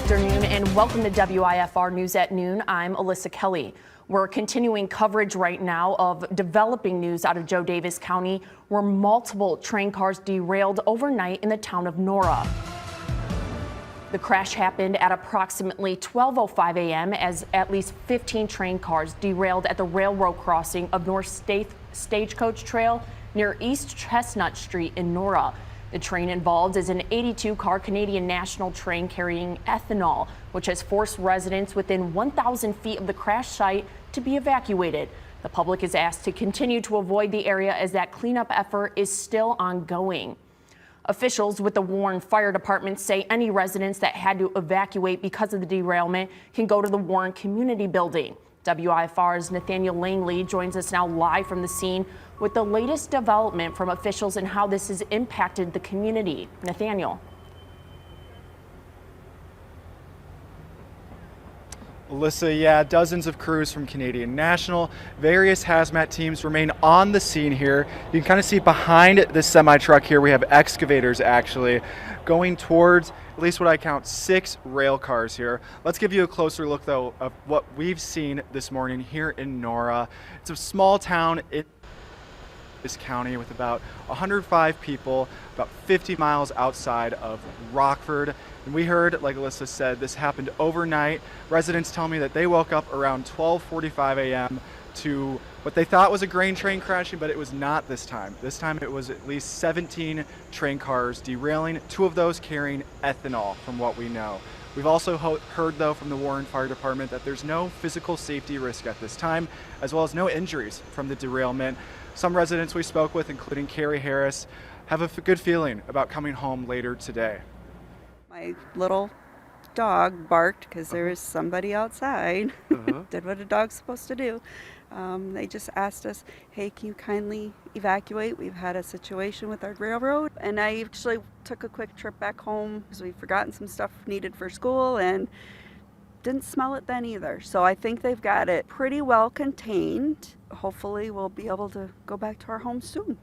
afternoon and welcome to WIFR News at Noon. I'm Alyssa Kelly. We're continuing coverage right now of developing news out of Joe Davis County, where multiple train cars derailed overnight in the town of Nora. The crash happened at approximately 12:05 a.m. as at least 15 train cars derailed at the railroad crossing of North Stagecoach Trail near East Chestnut Street in Nora. The train involved is an 82-car Canadian National train carrying ethanol, which has forced residents within 1,000 feet of the crash site to be evacuated. The public is asked to continue to avoid the area as that cleanup effort is still ongoing. Officials with the Warren Fire Department say any residents that had to evacuate because of the derailment can go to the Warren Community Building. WIFR's Nathaniel Langley joins us now live from the scene with the latest development from officials and how this has impacted the community. Nathaniel. Alyssa, yeah, dozens of crews from Canadian National, various hazmat teams remain on the scene here. You can kind of see behind this semi-truck here, we have excavators actually going towards, at least what I count, 6 rail cars here. Let's give you a closer look though of what we've seen this morning here in Nora. It's a small town in this county with about 105 people, about 50 miles outside of Rockford. And we heard, like Alyssa said, this happened overnight. Residents tell me that they woke up around 12:45 a.m. to what they thought was a grain train crashing, but it was not this time. This time it was at least 17 train cars derailing, 2 of those carrying ethanol from what we know. We've also heard though from the Warren Fire Department that there's no physical safety risk at this time, as well as no injuries from the derailment. Some residents we spoke with, including Carrie Harris, have a good feeling about coming home later today. My little dog barked because there was somebody outside. Did what a dog's supposed to do. They just asked us, hey, can you kindly evacuate? We've had a situation with our railroad. And I actually took a quick trip back home because we've forgotten some stuff needed for school and didn't smell it then either. So I think they've got it pretty well contained. Hopefully we'll be able to go back to our homes soon.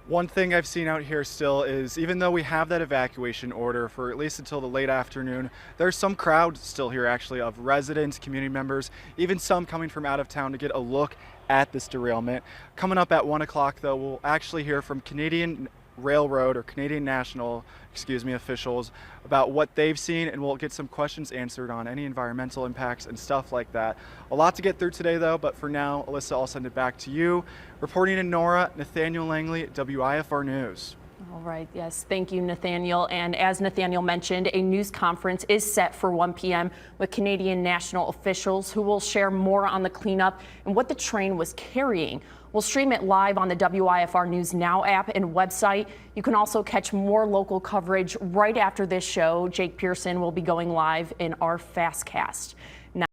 One thing I've seen out here still is, even though we have that evacuation order for at least until the late afternoon, there's some crowd still here actually of residents, community members, even some coming from out of town to get a look at this derailment. Coming up at 1 o'clock though, we'll actually hear from Canadian Railroad or Canadian National, officials about what they've seen, and we'll get some questions answered on any environmental impacts and stuff like that. A lot to get through today though, but for now, Alyssa, I'll send it back to you. Reporting in Nora, Nathaniel Langley, WIFR News. All right, yes, thank you, Nathaniel. And as Nathaniel mentioned, a news conference is set for 1 p.m. with Canadian National officials who will share more on the cleanup and what the train was carrying. We'll stream it live on the WIFR News Now app and website. You can also catch more local coverage right after this show. Jake Pearson will be going live in our Fastcast.